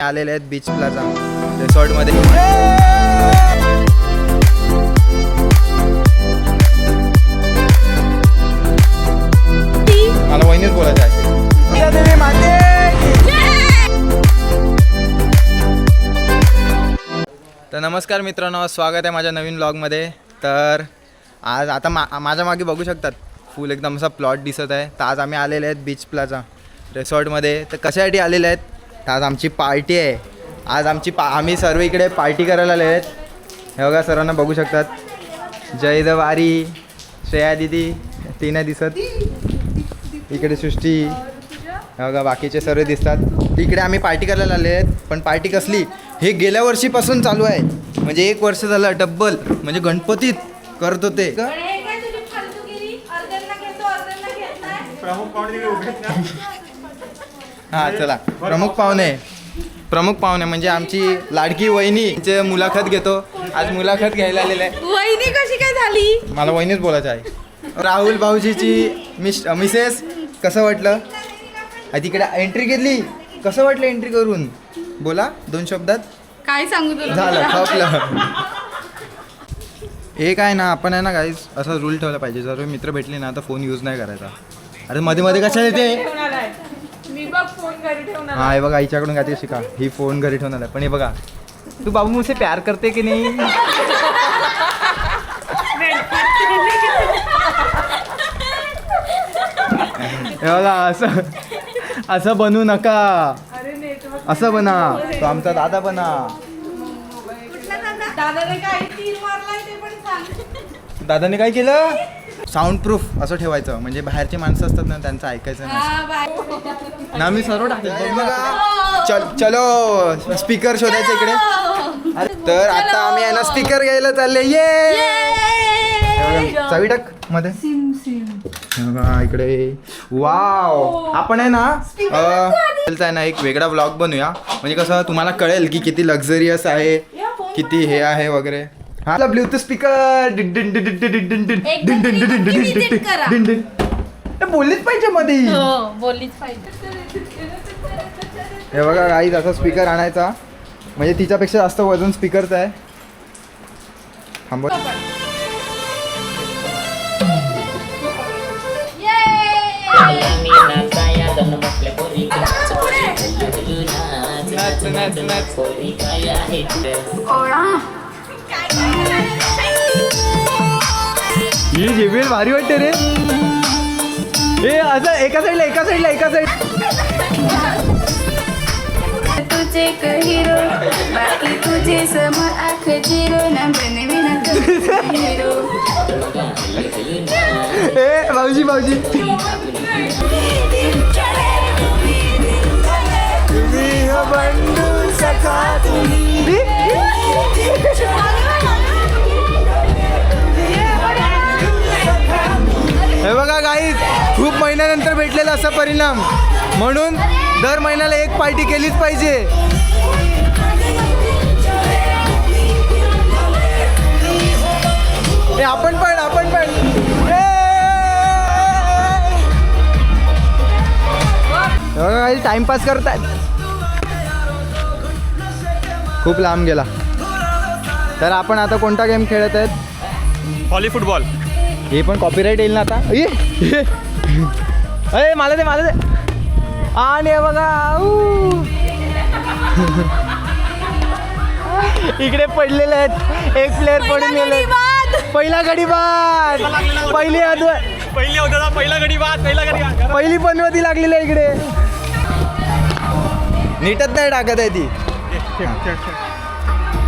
आलेले आहेत beach plaza रिसॉर्टमध्ये. मला वहिनीच बोलायचं आहे. तर नमस्कार मित्रांनो, स्वागत आहे माझ्या नवीन व्लॉगमध्ये. तर आज आता माझ्या मागे बघू शकतात फुल एकदम असा प्लॉट दिसत आहे. तर आज आम्ही आलेले आहेत बीच प्लाझा रिसॉर्टमध्ये. तर कशासाठी आलेले आहेत? तर आज आमची पार्टी आहे. आज आम्ही सर्व इकडे पार्टी करायला आले आहेत. हे बघा, सर्वांना बघू शकतात. जय दवारी, श्रेया दिदी ती नाही दिसत, इकडे सृष्टी, हे बघा बाकीचे सर्व दिसतात. इकडे आम्ही पार्टी करायला आले आहेत. पण पार्टी कसली, हे गेल्या वर्षीपासून चालू आहे. म्हणजे 1 वर्ष झालं डब्बल, म्हणजे गणपतीत करत होते. हां चला, प्रमुख पाहुणे म्हणजे आमची लाडकी वहिनीचे मुलाखत घेतो. आज मुलाखत घ्यायला आलेलं आहे. वहिनी कशी काय झाली? मला वहिनीच बोलायचं आहे. राहुल भाऊजीची मिसेस, कसं वाटलं? तिकडे एंट्री केली, कसं वाटलं एंट्री करून? बोला 2 शब्दात. काय सांगू तुला? झालं खपलं. हे काय ना, आपण आहे ना गाईज, असा रूल ठेवला पाहिजे. जर मित्र भेटले ना तर फोन यूज नाही करायचा. अरे मध्ये मध्ये कशाला येते? मी बघ फोन घरी ठेवणार. हाँ हे बघा, हिच्याकडून काहीतरी शिका. ही फोन घरी ठेवणार आहे. पण हे बघा, तू बाबू मुझसे प्यार करते की नाही? हे बघा, असं बनवू नका. असं बना. तो आमचा दादा बना. दादाने काय तीर मारलाय ते पण सांग. दादाने काय केलं? साऊंड प्रूफ असं ठेवायचं, म्हणजे बाहेरची माणसं असतात ना, त्यांचं ऐकायचं नाही ना. मी सर्व टाकते बघा. चलो स्पीकर शोधायचं इकडे. तर आता आम्ही आहे ना स्पीकर घ्यायला चालले. ये चावी टाक मध्ये. इकडे वाव. आपण आहे ना एक वेगळा व्लॉग बनवूया. म्हणजे कसं तुम्हाला कळेल की किती लक्झरियस आहे, किती हे आहे वगैरे. हा ब्लूटूथ स्पीकर बोललीच पाहिजे मध्ये. बोललीच पाहिजे. हे बघा गाईज, असा स्पीकर आणायचा, म्हणजे तिच्यापेक्षा जास्त वजन स्पीकरचं आहे. ही जेबील भारी वाटते रे. हे असं एका साईड. तुझे हिरो बाकी तुझे समोर आख जिरो नंबर हिरो. ए भाऊजी हे बघा गाईज, खूप महिन्यानंतर भेटलेला असा परिणाम, म्हणून दर महिन्याला एक पार्टी केलीच पाहिजे. आपण पण टाइमपास करतात. खूप लांब गेला. तर आपण आता कोणता गेम खेळत आहेत? हॉली फुटबॉल. हे पण कॉपीराईट येईल ना आता. अरे मला दे. आणि बघा इकडे पडलेले आहेत. एक प्लेअर पडून गेले. पहिला गडी बाद. पहिली पनवती लागलेली आहे इकडे. नीटच नाही टाकत आहे ती.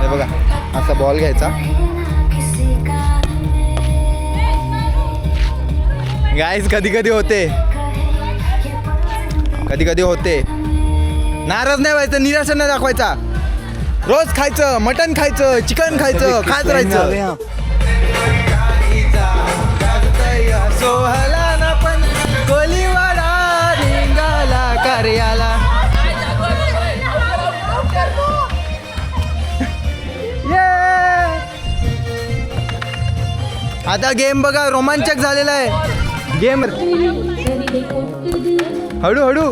हे बघा, असा बॉल घ्यायचा. गाईज कधी कधी होते. नाराज नाही व्हायचं, निराशा नाही दाखवायचा. रोज खायचं, मटण खायचं, चिकन खायचं, खात राहायचं. सोहला ना पण कोलीवाडा निघाला कार्याला. आता गेम बघा, रोमांचक झालेला आहे गेम. हळू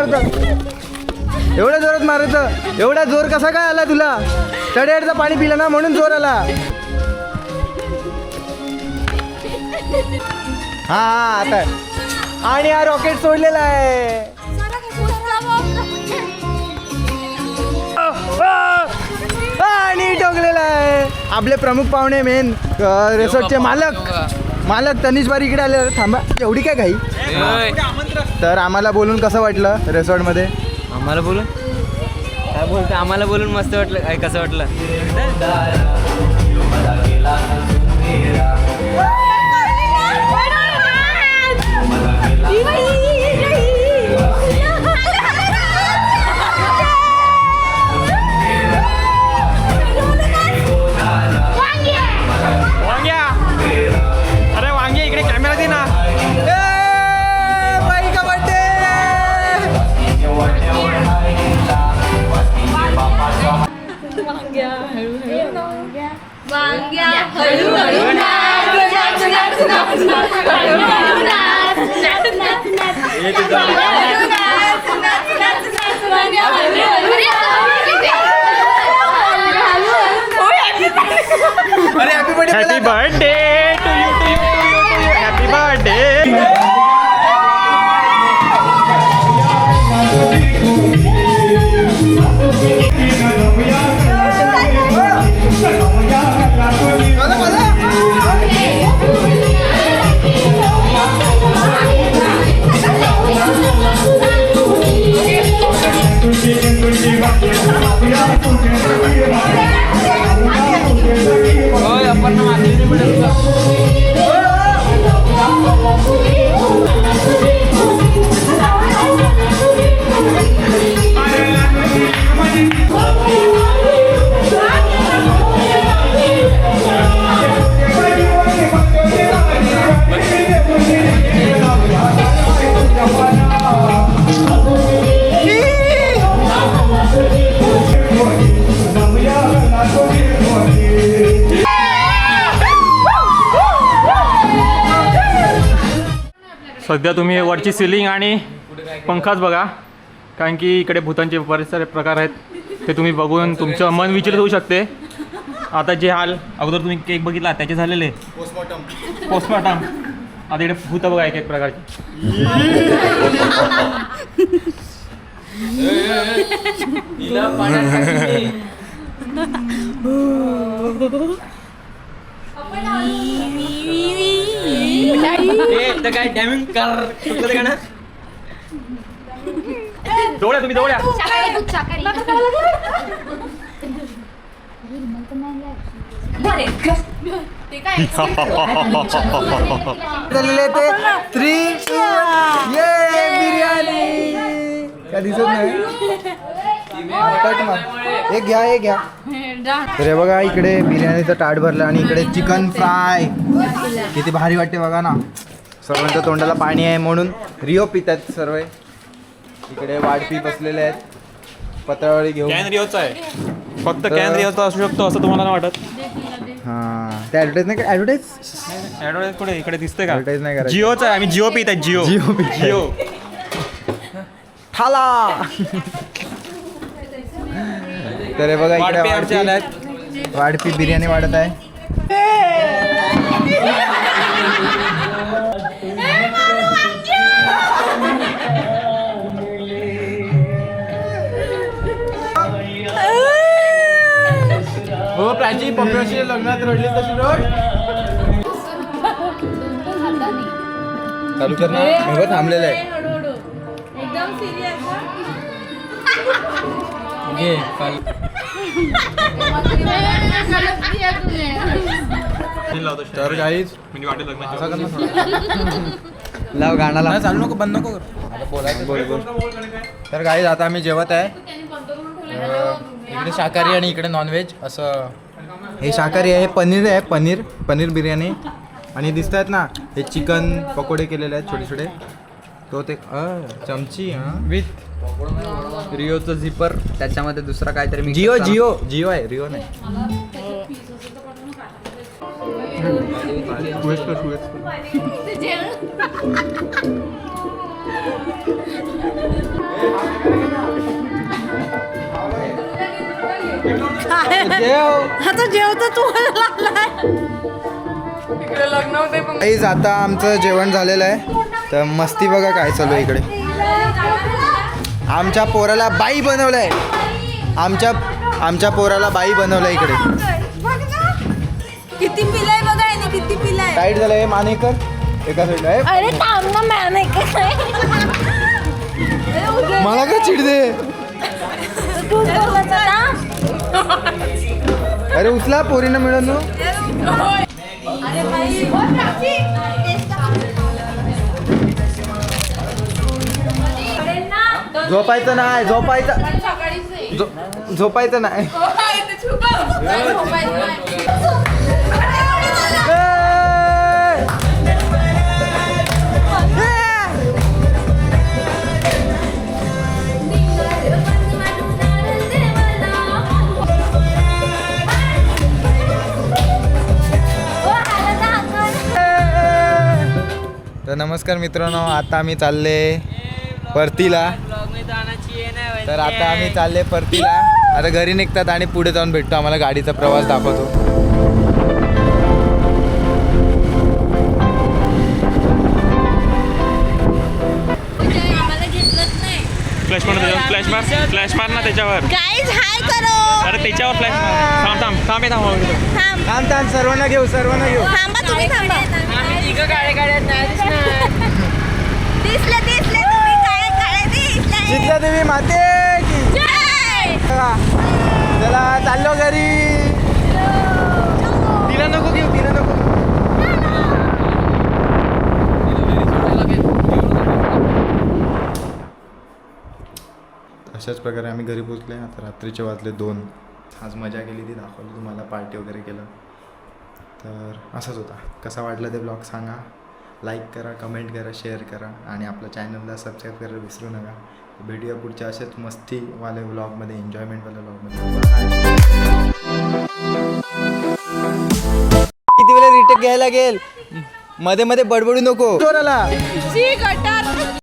मारतं एवढ्या जोरात मारायचं एवढा जोर कसा काय आला तुला टडेडचं पाणी पिलं ना म्हणून जोर आला हा आता आणि हा रॉकेट सोडलेला आहे आणि टोकलेला आहे आपले प्रमुख पाहुणे मेन रिसॉर्टचे मालक तनिष बारी इकडे आले थांबा एवढी काय घाई तर आम्हाला बोलून कसं वाटलं रिसॉर्टमध्ये आम्हाला बोलून काय बोलतो आम्हाला बोलून मस्त वाटलं काय कसं वाटलं अरे वांगे इकडे कॅमेरा दे ना बाई का बर्थडे वांग्या हळूहळू नाच, नाच, नाच, नाच, नाच, हळूहळू नाच, नाच, नाच, नाच, हळूहळू नाच, नाच, नाच, नाच, वांग्या हळूहळू अरे happy birthday happy birthday to you to you to you to you happy birthday सध्या तुम्ही वरची सिलिंग आणि पंखाच बघा कारण की इकडे भूतांचे बरेच सारे प्रकार आहेत ते तुम्ही बघून तुमचं मन विचलित होऊ शकते आता जे हाल अगोदर तुम्ही केक बघितला त्याचे झालेले पोस्टमॉर्टम आता इकडे भूत बघा एक एक प्रकारचे काय डॅमिंग कर ना दौड्या तुम्ही दौड्या ते काय झालेले ते 3 2 ये बिर्याणी काय दिसत नाही कट मार. एक घ्या तर हे बघा इकडे बिर्याणीचं ताट भरलं आणि इकडे चिकन फ्राय किती भारी वाटते बघा ना सर्वांच्या तोंडाला पाणी आहे म्हणून रिओ पितात सर्व इकडे वाढपी बसलेले आहेत पत्रावळी घेऊन कॅन रिओचा आहे फक्त कॅन रिओचा असू शकतो असं तुम्हाला नाही वाटत हां ते ॲडव्हर्टाईज नाही का ॲडव्हर्टाईज ॲडव्हर्टाईज कुठे इकडे दिसतंय का ॲडव्हर्टाईज नाही करायचं जिओचा आहे आम्ही जिओ पित आहे जिओ जिओ ठाला तर हे बघा इकडे वाढपी आमचे आले वाढपी बिर्याणी वाढत आहे हो प्राची पप्पाशी लग्नात रडली तशी रड चालू कर ना थांबलेलं आहे एकदम सिरियस तर गाईज म्हणजे वाटेल लग्न असं कर ना थोडं. लाव गाण्याला चालू नको बंद नको कर बोलायचं बोल तर गाईज आता आम्ही जेवत आहे इकडे शाकाहारी आणि इकडे नॉनव्हेज असं हे शाकाहारी आहे हे पनीर बिर्याणी आणि दिसत आहेत ना हे चिकन पकोडे केलेले आहेत छोटे छोटे तो ते चमची विथ रिओचं झिपर त्याच्यामध्ये दुसरा काहीतरी mix जिओ असताना- जिओ आहे रिओ नाही आता जेवतो तू काहीच आता आमचं जेवण झालेलं आहे तर मस्ती बघा काय चालू आहे इकडे. आमच्या पोराला बाई बनवलंय. आमच्या पोराला बाई बनवलंय इकडे. किती पिलाय बघा याने किती पिलाय. टाईट झालंय मानेकर एका साईडला आहे. अरे थांब ना मॅन मला का चिडते. अरे उचला पोरीनं मिळून. झोपायचं नाही झोपायचं नाही. तर नमस्कार मित्रांनो, आता आम्ही चालले परतीला. तर आता आम्ही चालले परतीला. आता घरी निघतात आणि पुढे जाऊन भेटतो. आम्हाला गाडीचा प्रवास दाखवतो. फ्लॅश मार ना त्याच्यावर. गाइस हाय करो. अरे त्याच्यावर फ्लॅश मार. थांब सर्वांना घेऊ. थांबा तुम्ही थांबा. दिसले तुम्ही काळे दिसले. चित्रा देवी माते की जय. चला चाललो घरी. तिला नको घेऊ. अशाच प्रकारे आम्ही घरी पोचले. आता रात्रीचे वाजले 2. आज मजा केली ती दाखवली तुम्हाला. पार्टी वगैरे केलं. तर असंच होता. कसा वाटला ते ब्लॉग सांगा. लाईक करा, कमेंट करा, शेअर करा आणि आपल्या चॅनलला सबस्क्राईब करायला विसरू नका. भेटूया पुढच्या असेच मस्तीवाले व्लॉगमध्ये, एन्जॉयमेंटवाल्या व्लॉगमध्ये. किती वेळा रिटेक घ्यायला गेल. मध्ये बडबडू नको. जी गटा